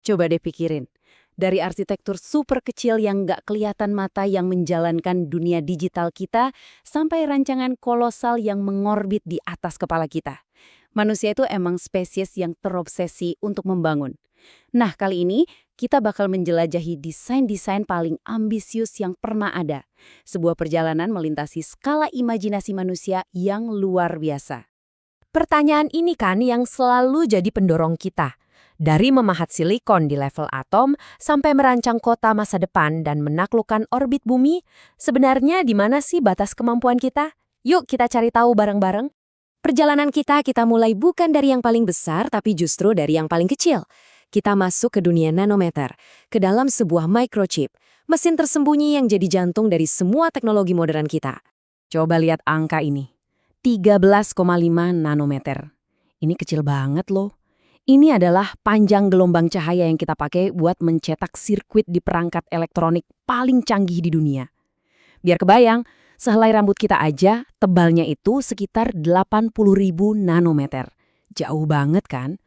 Coba deh pikirin. Dari arsitektur super kecil yang nggak kelihatan mata yang menjalankan dunia digital kita, sampai rancangan kolosal yang mengorbit di atas kepala kita. Manusia itu emang spesies yang terobsesi untuk membangun. Nah, kali ini kita bakal menjelajahi desain-desain paling ambisius yang pernah ada. Sebuah perjalanan melintasi skala imajinasi manusia yang luar biasa. Pertanyaan ini kan yang selalu jadi pendorong kita. Dari memahat silikon di level atom sampai merancang kota masa depan dan menaklukkan orbit bumi, sebenarnya di mana sih batas kemampuan kita? Yuk kita cari tahu bareng-bareng. Perjalanan kita mulai bukan dari yang paling besar, tapi justru dari yang paling kecil. Kita masuk ke dunia nanometer, ke dalam sebuah microchip, mesin tersembunyi yang jadi jantung dari semua teknologi modern kita. Coba lihat angka ini. 13,5 nanometer. Ini kecil banget loh. Ini adalah panjang gelombang cahaya yang kita pakai buat mencetak sirkuit di perangkat elektronik paling canggih di dunia. Biar kebayang, sehelai rambut kita aja tebalnya itu sekitar 80.000 nanometer. Jauh banget kan?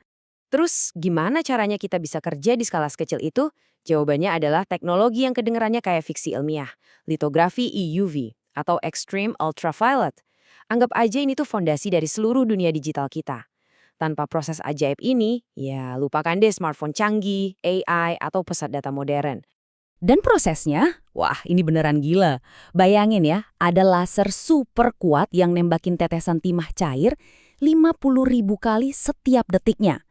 Terus gimana caranya kita bisa kerja di skala sekecil itu? Jawabannya adalah teknologi yang kedengarannya kayak fiksi ilmiah, litografi EUV atau Extreme Ultraviolet. Anggap aja ini tuh fondasi dari seluruh dunia digital kita. Tanpa proses ajaib ini, ya lupakan deh smartphone canggih, AI, atau pusat data modern. Dan prosesnya, wah ini beneran gila. Bayangin ya, ada laser super kuat yang nembakin tetesan timah cair 50.000 kali setiap detiknya.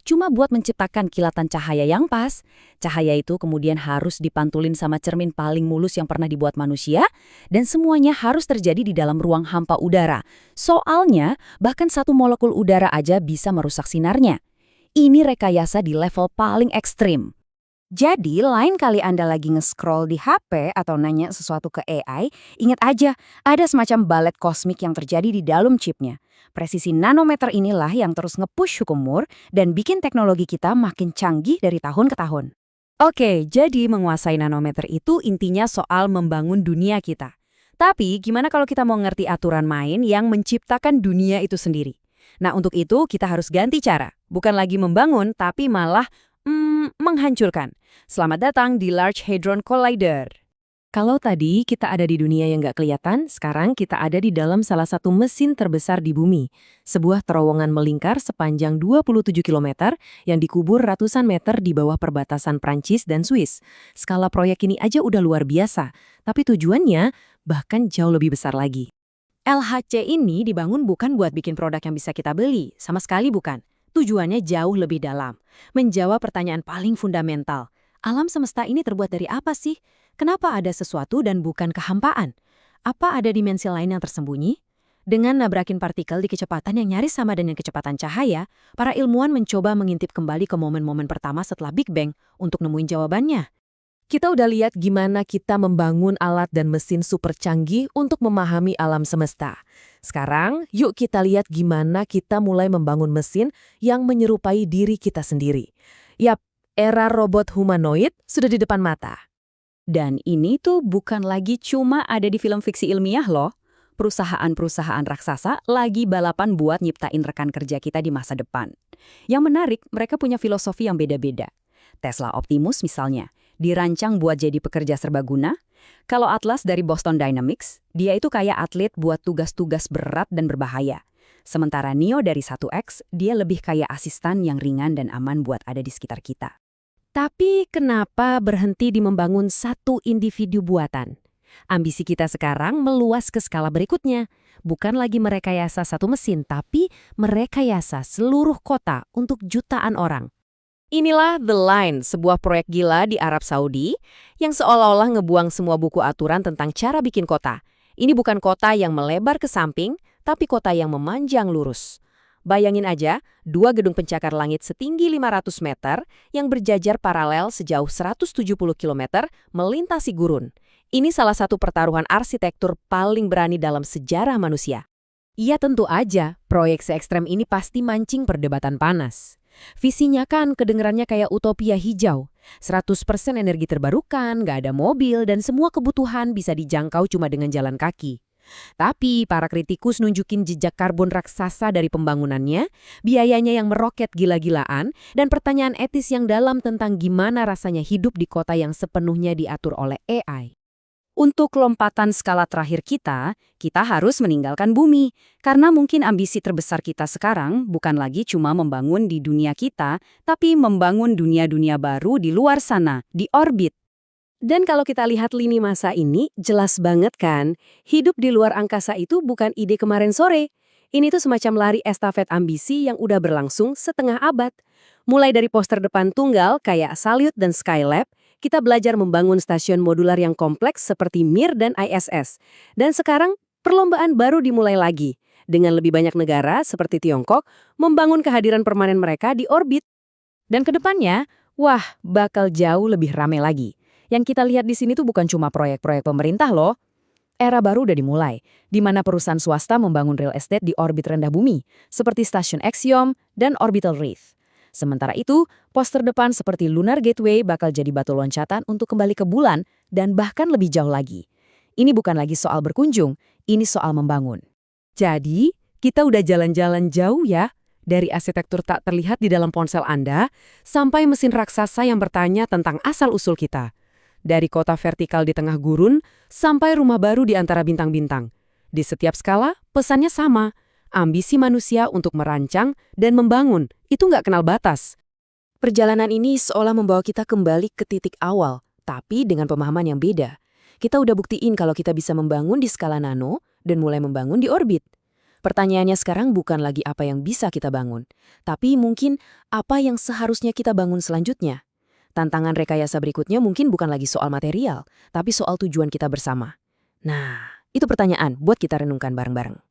Cuma buat menciptakan kilatan cahaya yang pas. Cahaya itu kemudian harus dipantulin sama cermin paling mulus yang pernah dibuat manusia, dan semuanya harus terjadi di dalam ruang hampa udara. Soalnya, bahkan satu molekul udara aja bisa merusak sinarnya. Ini rekayasa di level paling ekstrim. Jadi, lain kali Anda lagi nge-scroll di HP atau nanya sesuatu ke AI, ingat aja, ada semacam balet kosmik yang terjadi di dalam chipnya. Presisi nanometer inilah yang terus nge-push hukum Moore dan bikin teknologi kita makin canggih dari tahun ke tahun. Oke, jadi menguasai nanometer itu intinya soal membangun dunia kita. Tapi, gimana kalau kita mau ngerti aturan main yang menciptakan dunia itu sendiri? Nah, untuk itu kita harus ganti cara. Bukan lagi membangun, tapi malah menghancurkan. Selamat datang di Large Hadron Collider. Kalau tadi kita ada di dunia yang nggak kelihatan, sekarang kita ada di dalam salah satu mesin terbesar di bumi. Sebuah terowongan melingkar sepanjang 27 km yang dikubur ratusan meter di bawah perbatasan Prancis dan Swiss. Skala proyek ini aja udah luar biasa, tapi tujuannya bahkan jauh lebih besar lagi. LHC ini dibangun bukan buat bikin produk yang bisa kita beli, sama sekali bukan. Tujuannya jauh lebih dalam, menjawab pertanyaan paling fundamental. Alam semesta ini terbuat dari apa sih? Kenapa ada sesuatu dan bukan kehampaan? Apa ada dimensi lain yang tersembunyi? Dengan nabrakin partikel di kecepatan yang nyaris sama dengan kecepatan cahaya, para ilmuwan mencoba mengintip kembali ke momen-momen pertama setelah Big Bang untuk nemuin jawabannya. Kita udah lihat gimana kita membangun alat dan mesin super canggih untuk memahami alam semesta. Sekarang, yuk kita lihat gimana kita mulai membangun mesin yang menyerupai diri kita sendiri. Yap, era robot humanoid sudah di depan mata. Dan ini tuh bukan lagi cuma ada di film fiksi ilmiah loh. Perusahaan-perusahaan raksasa lagi balapan buat nyiptain rekan kerja kita di masa depan. Yang menarik, mereka punya filosofi yang beda-beda. Tesla Optimus misalnya, dirancang buat jadi pekerja serbaguna. Kalau Atlas dari Boston Dynamics, dia itu kayak atlet buat tugas-tugas berat dan berbahaya. Sementara Neo dari 1X, dia lebih kayak asisten yang ringan dan aman buat ada di sekitar kita. Tapi kenapa berhenti di membangun satu individu buatan? Ambisi kita sekarang meluas ke skala berikutnya. Bukan lagi merekayasa satu mesin, tapi merekayasa seluruh kota untuk jutaan orang. Inilah The Line, sebuah proyek gila di Arab Saudi yang seolah-olah ngebuang semua buku aturan tentang cara bikin kota. Ini bukan kota yang melebar ke samping, tapi kota yang memanjang lurus. Bayangin aja, 2 gedung pencakar langit setinggi 500 meter yang berjajar paralel sejauh 170 km melintasi gurun. Ini salah satu pertaruhan arsitektur paling berani dalam sejarah manusia. Iya tentu aja, proyek se-ekstrem ini pasti mancing perdebatan panas. Visinya kan kedengerannya kayak utopia hijau. 100% energi terbarukan, nggak ada mobil, dan semua kebutuhan bisa dijangkau cuma dengan jalan kaki. Tapi para kritikus nunjukin jejak karbon raksasa dari pembangunannya, biayanya yang meroket gila-gilaan, dan pertanyaan etis yang dalam tentang gimana rasanya hidup di kota yang sepenuhnya diatur oleh AI. Untuk lompatan skala terakhir kita harus meninggalkan bumi. Karena mungkin ambisi terbesar kita sekarang bukan lagi cuma membangun di dunia kita, tapi membangun dunia-dunia baru di luar sana, di orbit. Dan kalau kita lihat lini masa ini, jelas banget kan, hidup di luar angkasa itu bukan ide kemarin sore. Ini tuh semacam lari estafet ambisi yang udah berlangsung setengah abad. Mulai dari poster depan tunggal kayak Salyut dan Skylab, kita belajar membangun stasiun modular yang kompleks seperti Mir dan ISS. Dan sekarang, perlombaan baru dimulai lagi. Dengan lebih banyak negara, seperti Tiongkok, membangun kehadiran permanen mereka di orbit. Dan ke depannya, wah, bakal jauh lebih ramai lagi. Yang kita lihat di sini tuh bukan cuma proyek-proyek pemerintah loh. Era baru udah dimulai, di mana perusahaan swasta membangun real estate di orbit rendah bumi, seperti stasiun Axiom dan Orbital Wreath. Sementara itu, poster depan seperti Lunar Gateway bakal jadi batu loncatan untuk kembali ke bulan dan bahkan lebih jauh lagi. Ini bukan lagi soal berkunjung, ini soal membangun. Jadi, kita udah jalan-jalan jauh ya, dari arsitektur tak terlihat di dalam ponsel Anda, sampai mesin raksasa yang bertanya tentang asal-usul kita. Dari kota vertikal di tengah gurun, sampai rumah baru di antara bintang-bintang. Di setiap skala, pesannya sama. Ambisi manusia untuk merancang dan membangun, itu nggak kenal batas. Perjalanan ini seolah membawa kita kembali ke titik awal, tapi dengan pemahaman yang beda. Kita udah buktiin kalau kita bisa membangun di skala nano dan mulai membangun di orbit. Pertanyaannya sekarang bukan lagi apa yang bisa kita bangun, tapi mungkin apa yang seharusnya kita bangun selanjutnya. Tantangan rekayasa berikutnya mungkin bukan lagi soal material, tapi soal tujuan kita bersama. Nah, itu pertanyaan buat kita renungkan bareng-bareng.